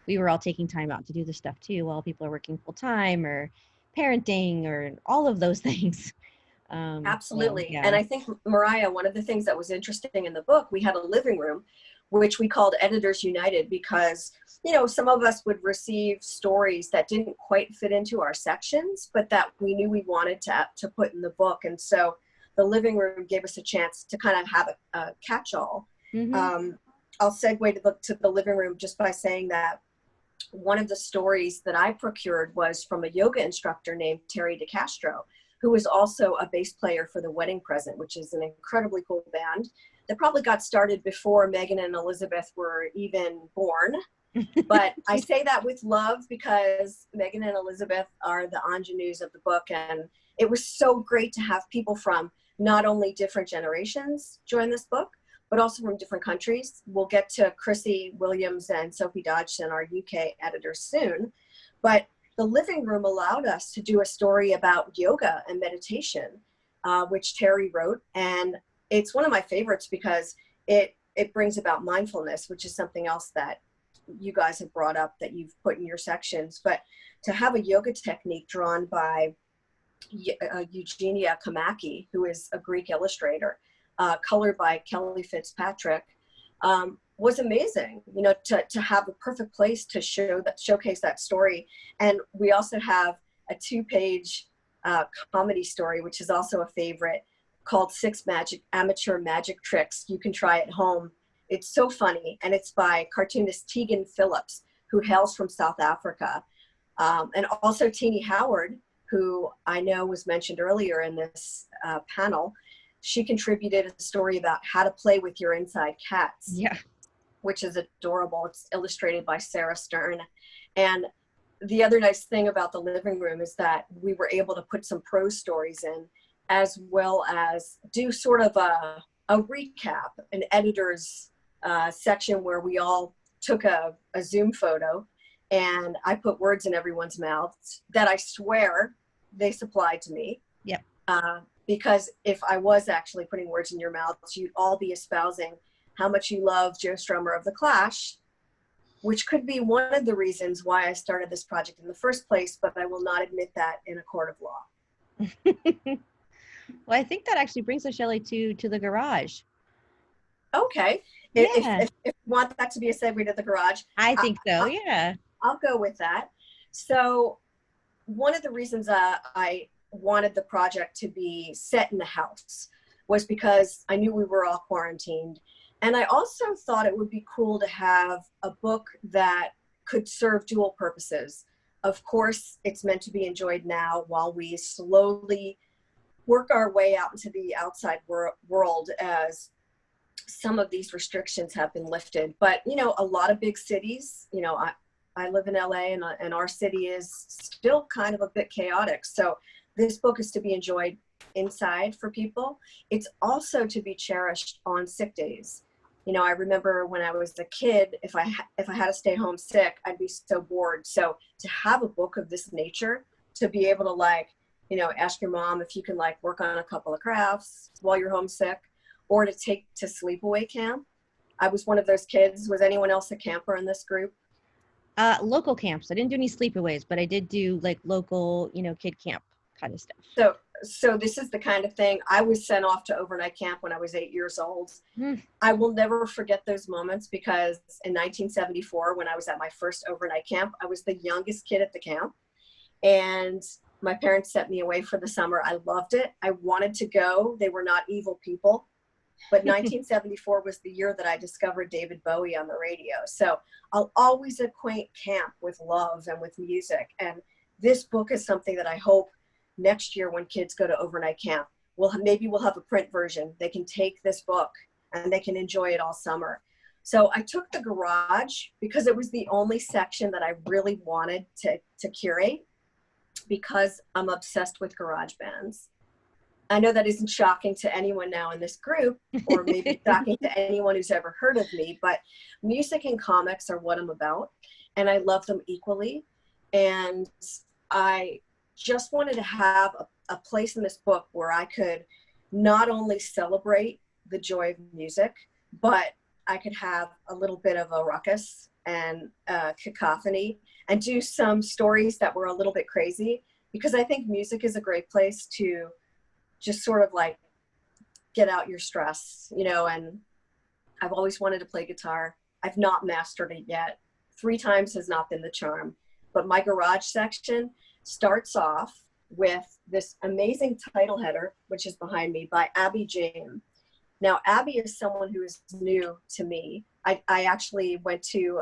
Speaker 1: we were all taking time out to do this stuff too while people are working full time or parenting or all of those things.
Speaker 2: Absolutely.
Speaker 1: So, yeah.
Speaker 2: And I think, Mariah, one of the things that was interesting in the book, we had a living room, which we called Editors United, because, you know, some of us would receive stories that didn't quite fit into our sections, but that we knew we wanted to put in the book. And so the living room gave us a chance to kind of have a catch-all.
Speaker 1: Mm-hmm.
Speaker 2: I'll segue to the living room just by saying that one of the stories that I procured was from a yoga instructor named Terry DeCastro, who was also a bass player for The Wedding Present, which is an incredibly cool band that probably got started before Megan and Elizabeth were even born. But I say that with love, because Megan and Elizabeth are the ingenues of the book. And it was so great to have people from not only different generations join this book, but also from different countries. We'll get to Chrissy Williams and Sophie Dodgson, our UK editors, soon. But the living room allowed us to do a story about yoga and meditation, which Terry wrote. And it's one of my favorites because it brings about mindfulness, which is something else that you guys have brought up that you've put in your sections. But to have a yoga technique drawn by Eugenia Kamaki, who is a Greek illustrator, colored by Kelly Fitzpatrick, was amazing, you know, to have a perfect place to showcase that story. And we also have a 2-page comedy story, which is also a favorite, called 6 Amateur Magic Tricks You Can Try at Home. It's so funny, and it's by cartoonist Tegan Phillips, who hails from South Africa. And also Teenie Howard, who I know was mentioned earlier in this panel. She contributed a story about how to play with your inside cats.
Speaker 1: Yeah.
Speaker 2: Which is adorable. It's illustrated by Sarah Stern. And the other nice thing about the living room is that we were able to put some prose stories in, as well as do sort of a recap, an editor's section where we all took a Zoom photo, and I put words in everyone's mouths that I swear they supplied to me.
Speaker 1: Yep.
Speaker 2: Because if I was actually putting words in your mouths, you'd all be espousing how much you love Joe Strummer of The Clash, which could be one of the reasons why I started this project in the first place, but I will not admit that in a court of law.
Speaker 1: Well, I think that actually brings us, Shelley, to the garage.
Speaker 2: Okay.
Speaker 1: Yeah.
Speaker 2: If you want that to be a segue to the garage.
Speaker 1: I think so, yeah.
Speaker 2: I'll go with that. So one of the reasons I wanted the project to be set in the house was because I knew we were all quarantined. And I also thought it would be cool to have a book that could serve dual purposes. Of course, it's meant to be enjoyed now while we slowly work our way out into the outside world as some of these restrictions have been lifted. But, you know, a lot of big cities, you know, I live in LA, and our city is still kind of a bit chaotic. So this book is to be enjoyed inside for people. It's also to be cherished on sick days. You know, I remember when I was a kid, if I had to stay home sick, I'd be so bored. So to have a book of this nature, to be able to, like, you know, ask your mom if you can, like, work on a couple of crafts while you're homesick, or to take to sleepaway camp. I was one of those kids. Was anyone else a camper in this group?
Speaker 1: Local camps. I didn't do any sleepaways, but I did do like local, you know, kid camp kind of stuff.
Speaker 2: So this is the kind of thing. I was sent off to overnight camp when I was 8 years old. I will never forget those moments, because in 1974, when I was at my first overnight camp, I was the youngest kid at the camp, and my parents sent me away for the summer. I loved it. I wanted to go. They were not evil people. But 1974 was the year that I discovered David Bowie on the radio. So I'll always acquaint camp with love and with music. And this book is something that I hope next year, when kids go to overnight camp, we'll have a print version. They can take this book and they can enjoy it all summer. So I took the garage because it was the only section that I really wanted to curate, because I'm obsessed with garage bands. I know that isn't shocking to anyone now in this group, or maybe shocking to anyone who's ever heard of me, but music and comics are what I'm about, and I love them equally. And I just wanted to have a place in this book where I could not only celebrate the joy of music, but I could have a little bit of a ruckus and cacophony and do some stories that were a little bit crazy, because I think music is a great place to just sort of like get out your stress, you know. And I've always wanted to play guitar. I've not mastered it yet. 3 times has not been the charm. But my garage section starts off with this amazing title header, which is behind me, by Abby James. Now, Abby is someone who is new to me. I actually went to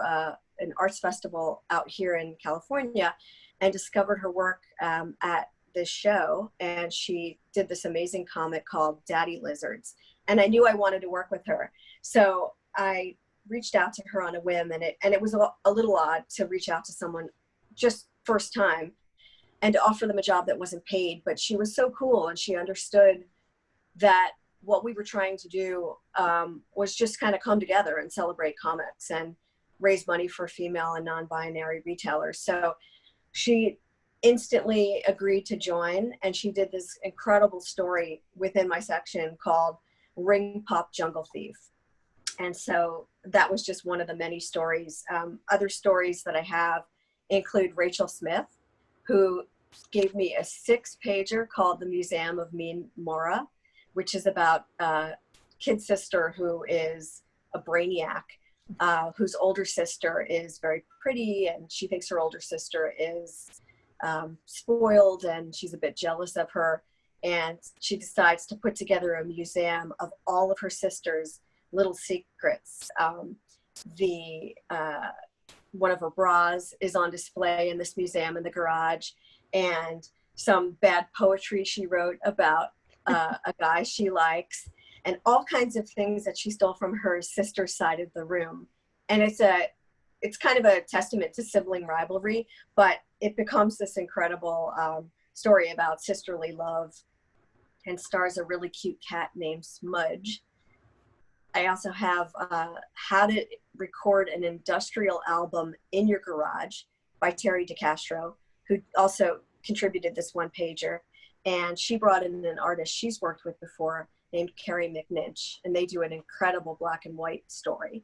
Speaker 2: an arts festival out here in California and discovered her work at this show. And she did this amazing comic called Daddy Lizards. And I knew I wanted to work with her. So I reached out to her on a whim, and it was a little odd to reach out to someone just first time and to offer them a job that wasn't paid. But she was so cool, and she understood that what we were trying to do was just kind of come together and celebrate comics and raise money for female and non-binary retailers. So she instantly agreed to join, and she did this incredible story within my section called Ring Pop Jungle Thief. And so that was just one of the many stories. Other stories that I have include Rachel Smith, who gave me a 6-pager called The Museum of Mean Mora, which is about a kid sister who is a brainiac, whose older sister is very pretty, and she thinks her older sister is spoiled, and she's a bit jealous of her. And she decides to put together a museum of all of her sister's little secrets. One of her bras is on display in this museum in the garage, and some bad poetry she wrote about a guy she likes, and all kinds of things that she stole from her sister's side of the room. And it's kind of a testament to sibling rivalry, but it becomes this incredible story about sisterly love, and stars a really cute cat named Smudge. I also have How to Record an Industrial Album in Your Garage by Terry DeCastro, who also contributed this 1-pager. And she brought in an artist she's worked with before named Carrie McNinch, and they do an incredible black and white story.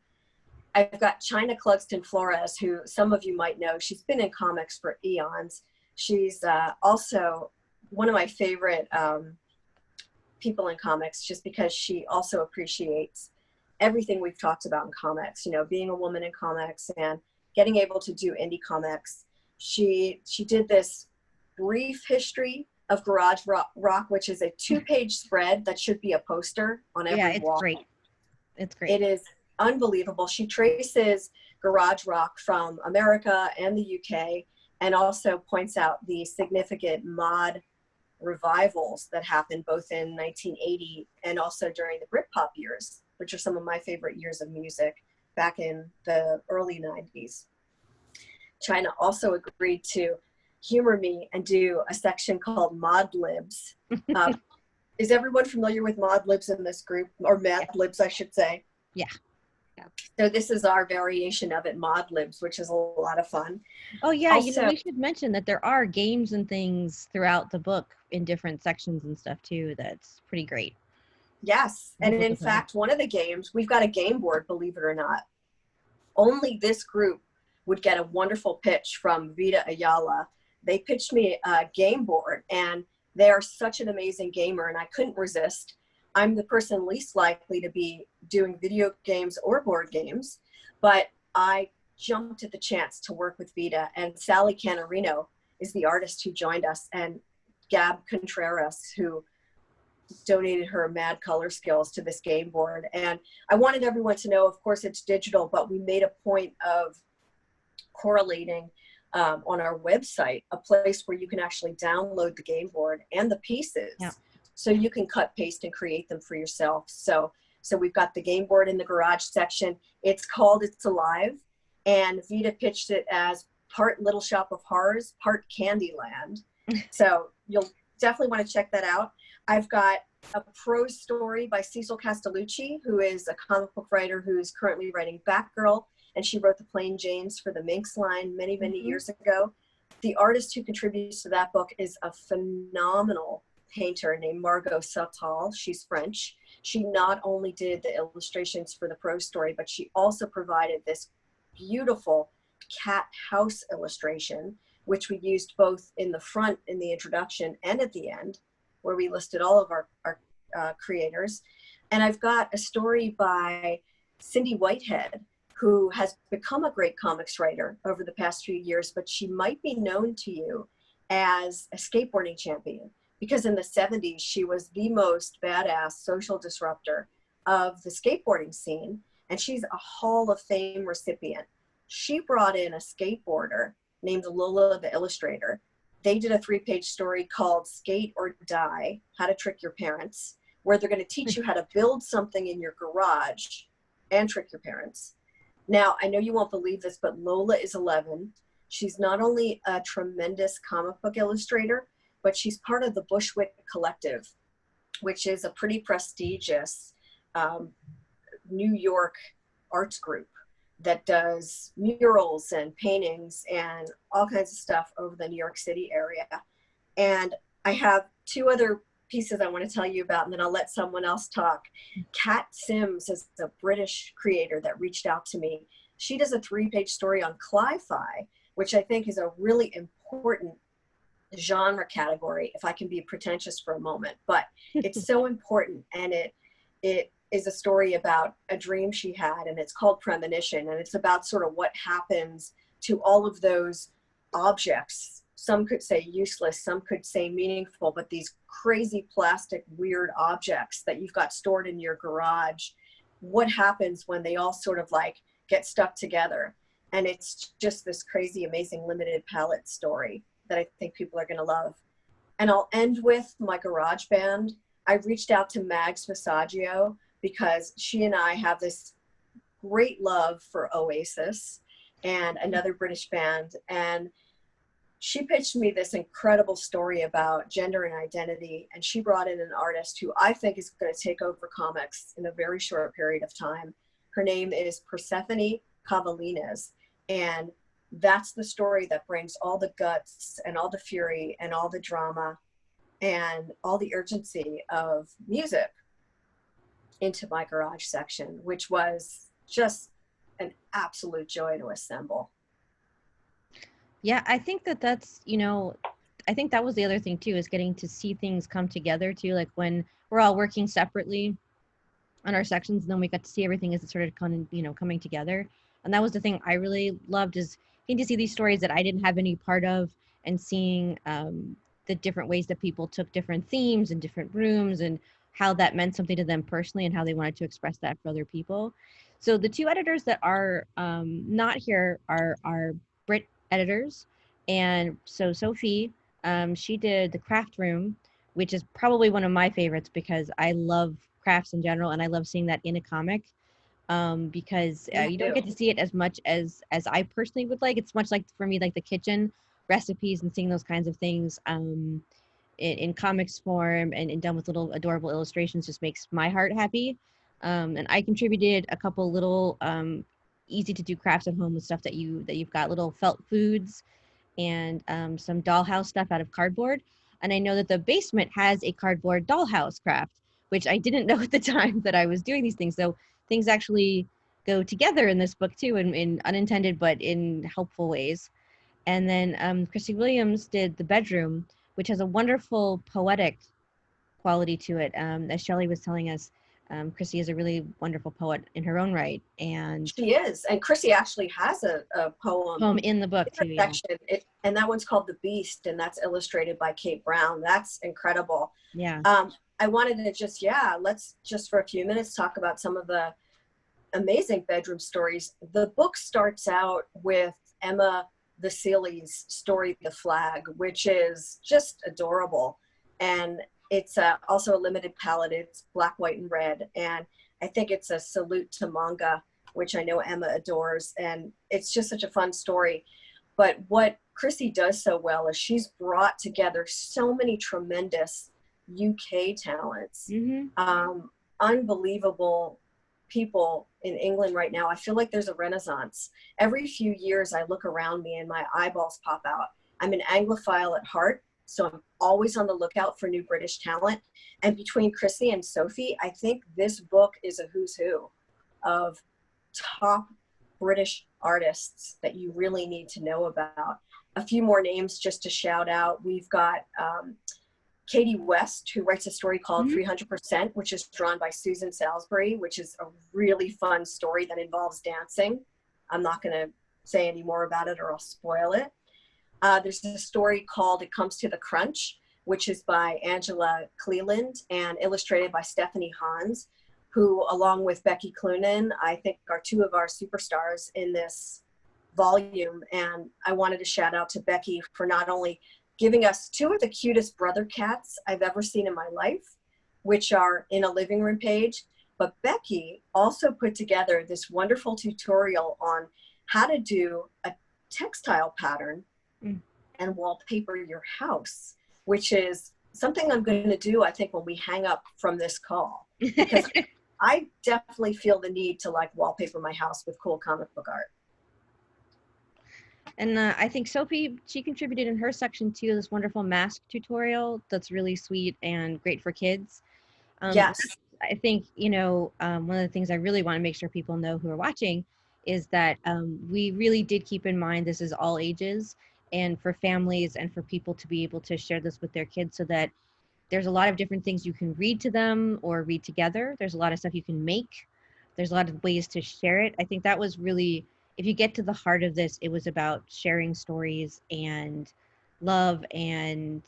Speaker 2: I've got Chyna Clucksten Flores, who some of you might know. She's been in comics for eons. She's also one of my favorite people in comics, just because she also appreciates everything we've talked about in comics, you know, being a woman in comics and getting able to do indie comics. She did this brief history of Garage Rock, which is a 2-page spread that should be a poster on every wall.
Speaker 1: Great. It's great.
Speaker 2: It is unbelievable. She traces Garage Rock from America and the UK, and also points out the significant mod revivals that happened both in 1980 and also during the Britpop years, which are some of my favorite years of music back in the early 90s. Chyna also agreed to humor me and do a section called Mod Libs. Is everyone familiar with Mod Libs in this group, or Mad Libs, I should say?
Speaker 1: Yeah.
Speaker 2: So this is our variation of it, Mod Libs, which is a lot of fun.
Speaker 1: Oh yeah,
Speaker 2: Also,
Speaker 1: you know, we should mention that there are games and things throughout the book in different sections and stuff too. That's pretty great.
Speaker 2: Yes, and in fact, one of the games, we've got a game board, believe it or not. Only this group would get a wonderful pitch from Vita Ayala. They pitched me a game board, and they are such an amazing gamer, and I couldn't resist. I'm the person least likely to be doing video games or board games, but I jumped at the chance to work with Vita, and Sally Canarino is the artist who joined us, and Gab Contreras, who donated her mad color skills to this game board. And I wanted everyone to know, of course, it's digital, but we made a point of correlating on our website a place where you can actually download the game board and the pieces. Yeah. So you can cut, paste, and create them for yourself. So we've got the game board in the garage section. It's called It's Alive, and Vita pitched it as part Little Shop of Horrors, part Candyland. So you'll definitely want to check that out. I've got a prose story by Cecil Castelluccio, who is a comic book writer who's currently writing Batgirl, and she wrote the Plain Janes for the Minx line many, many years ago. The artist who contributes to that book is a phenomenal painter named Margot Sautal. She's French. She not only did the illustrations for the prose story, but she also provided this beautiful cat house illustration, which we used both in the front in the introduction and at the end, where we listed all of our creators. And I've got a story by Cindy Whitehead, who has become a great comics writer over the past few years, but she might be known to you as a skateboarding champion, because in the 70s, she was the most badass social disruptor of the skateboarding scene, and she's a Hall of Fame recipient. She brought in a skateboarder named Lola the Illustrator. They did a 3-page story called Skate or Die, How to Trick Your Parents, where they're going to teach you how to build something in your garage and trick your parents. Now, I know you won't believe this, but Lola is 11. She's not only a tremendous comic book illustrator, but she's part of the Bushwick Collective, which is a pretty prestigious New York arts group that does murals and paintings and all kinds of stuff over the New York City area. And I have 2 other pieces I want to tell you about, and then I'll let someone else talk. Kat Sims is a British creator that reached out to me. She does a 3-page story on cli-fi, which I think is a really important genre category, if I can be pretentious for a moment, but it's so important. And it is a story about a dream she had, and it's called Premonition, and it's about sort of what happens to all of those objects. Some could say useless, some could say meaningful, but these crazy plastic weird objects that you've got stored in your garage, what happens when they all sort of like get stuck together? And it's just this crazy, amazing limited palette story that I think people are going to love. And I'll end with my garage band. I reached out to Mags Visaggio because she and I have this great love for Oasis and another British band. And she pitched me this incredible story about gender and identity. And she brought in an artist who I think is going to take over comics in a very short period of time. Her name is Persephone Cavallines. And that's the story that brings all the guts and all the fury and all the drama and all the urgency of music into my garage section, which was just an absolute joy to assemble.
Speaker 1: Yeah, I think that's, I think that was the other thing too, is getting to see things come together too. Like when we're all working separately on our sections, and then we got to see everything as it started coming together. And that was the thing I really loved, is getting to see these stories that I didn't have any part of, and seeing the different ways that people took different themes in different rooms and how that meant something to them personally and how they wanted to express that for other people. So the 2 editors that are not here are Brit editors. And so Sophie, she did the craft room, which is probably one of my favorites because I love crafts in general, and I love seeing that in a comic. Because you don't get to see it as much as I personally would like. It's much like, for me, like the kitchen recipes and seeing those kinds of things in comics form and done with little adorable illustrations just makes my heart happy. And I contributed a couple little easy to do crafts at home with stuff that you've got, little felt foods and some dollhouse stuff out of cardboard. And I know that the basement has a cardboard dollhouse craft, which I didn't know at the time that I was doing these things. So things actually go together in this book too, in unintended but in helpful ways. And then Christy Williams did the bedroom, which has a wonderful poetic quality to it. As Shelley was telling us, Christy is a really wonderful poet in her own right. And
Speaker 2: she is. And Christy actually has a poem
Speaker 1: in the book too. Yeah.
Speaker 2: And that one's called The Beast, and that's illustrated by Kate Brown. That's incredible.
Speaker 1: Yeah.
Speaker 2: I wanted to let's just for a few minutes talk about some of the amazing bedroom stories. The book starts out with Emma Vasily's story, The Flag, which is just adorable. And it's also a limited palette. It's black, white, and red. And I think it's a salute to manga, which I know Emma adores. And it's just such a fun story. But what Chrissy does so well is she's brought together so many tremendous UK talents, unbelievable people in England right now. I feel like there's a renaissance. Every few years I look around me and my eyeballs pop out. I'm an Anglophile at heart, so I'm always on the lookout for new British talent. And between Chrissy and Sophie, I think this book is a who's who of top British artists that you really need to know about. A few more names just to shout out. We've got Katie West, who writes a story called 300%, which is drawn by Susan Salisbury, which is a really fun story that involves dancing. I'm not going to say any more about it or I'll spoil it. There's a story called It Comes to the Crunch, which is by Angela Cleland and illustrated by Stephanie Hans, who, along with Becky Cloonan, I think are two of our superstars in this volume. And I wanted to shout out to Becky for not only giving us two of the cutest brother cats I've ever seen in my life, which are in a living room page, but Becky also put together this wonderful tutorial on how to do a textile pattern and wallpaper your house, which is something I'm going to do, I think, when we hang up from this call, because I definitely feel the need to like wallpaper my house with cool comic book art.
Speaker 1: And I think Sophie, she contributed in her section too, this wonderful mask tutorial that's really sweet and great for kids.
Speaker 2: Yes.
Speaker 1: I think, you know, one of the things I really want to make sure people know who are watching is that we really did keep in mind this is all ages, and for families and for people to be able to share this with their kids, so that there's a lot of different things you can read to them or read together. There's a lot of stuff you can make. There's a lot of ways to share it. I think that was really, if you get to the heart of this, it was about sharing stories and love and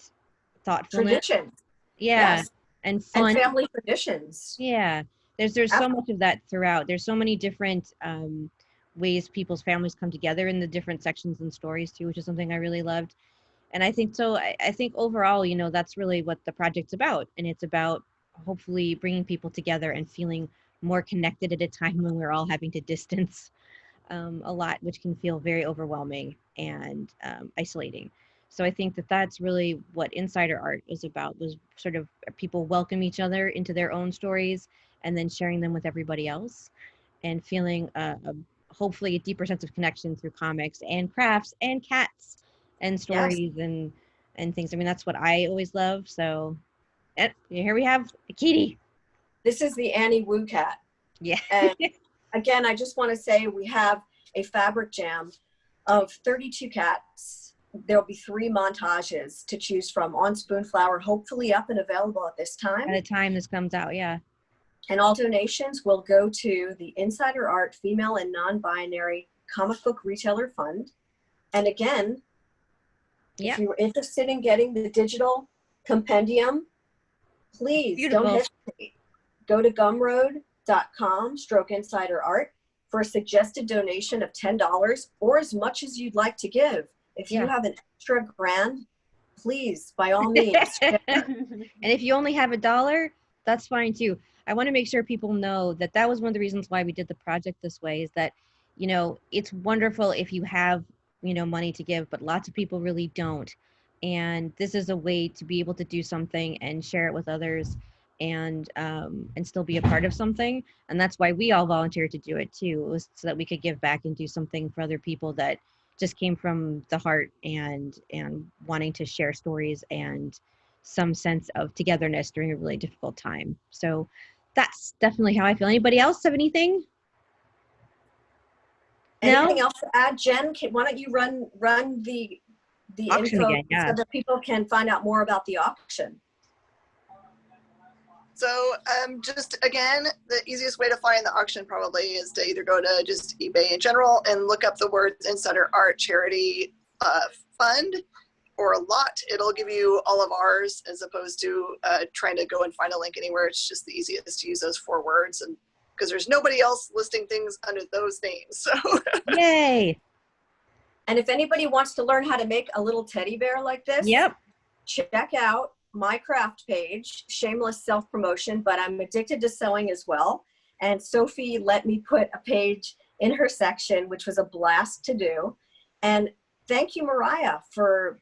Speaker 1: thoughtfulness.
Speaker 2: Tradition.
Speaker 1: Yeah.
Speaker 2: Yes.
Speaker 1: And fun.
Speaker 2: And family traditions.
Speaker 1: Yeah. There's so much of that throughout. There's so many different ways people's families come together in the different sections and stories too, which is something I really loved. And I think so. I think overall, you know, that's really what the project's about. And it's about hopefully bringing people together and feeling more connected at a time when we're all having to distance a lot, which can feel very overwhelming and isolating. So I think that that's really what Insider Art is about, was sort of people welcome each other into their own stories and then sharing them with everybody else and feeling hopefully a deeper sense of connection through comics and crafts and cats and stories. Yes. and things. I mean, that's what I always love. So here we have a kitty.
Speaker 2: This is the Annie Wu cat.
Speaker 1: Yeah.
Speaker 2: And again, I just want to say we have a fabric jam of 32 cats. There'll be 3 montages to choose from on Spoonflower, hopefully up and available at this time.
Speaker 1: By the time this comes out, yeah.
Speaker 2: And all donations will go to the Insider Art Female and Non-Binary Comic Book Retailer Fund. And again, if you're interested in getting the digital compendium, please don't hesitate. Go to gumroad.com/Insider Art for a suggested donation of $10 or as much as you'd like to give. If you have an extra grand, please, by all means.
Speaker 1: And if you only have $1, that's fine too. I want to make sure people know that that was one of the reasons why we did the project this way, is that, you know, it's wonderful if you have, you know, money to give, but lots of people really don't. And this is a way to be able to do something and share it with others and still be a part of something. And that's why we all volunteered to do it too. It was so that we could give back and do something for other people that just came from the heart and wanting to share stories and some sense of togetherness during a really difficult time. So that's definitely how I feel. Anybody else have anything?
Speaker 2: Anything else to add? Jen, why don't you run the
Speaker 1: auction
Speaker 2: info
Speaker 1: again,
Speaker 2: so that people can find out more about the auction?
Speaker 7: So just again, the easiest way to find the auction probably is to either go to just eBay in general and look up the words Insider Art Charity Fund or a lot. It'll give you all of ours as opposed to trying to go and find a link anywhere. It's just the easiest to use those 4 words, and because there's nobody else listing things under those names. So
Speaker 1: yay!
Speaker 2: And if anybody wants to learn how to make a little teddy bear like this, check out my craft page. Shameless self-promotion, but I'm addicted to sewing as well. And Sophie let me put a page in her section, which was a blast to do. And thank you, Mariah, for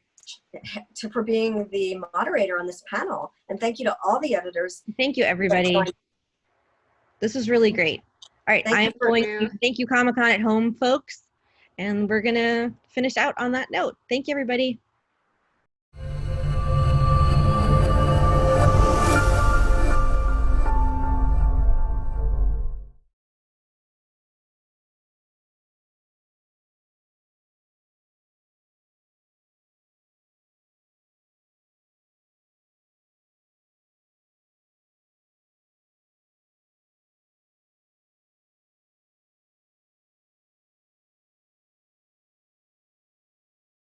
Speaker 2: being the moderator on this panel. And thank you to all the editors.
Speaker 1: Thank you, everybody. This was really great. All right, thank you, Comic-Con at home, folks. And we're going to finish out on that note. Thank you, everybody.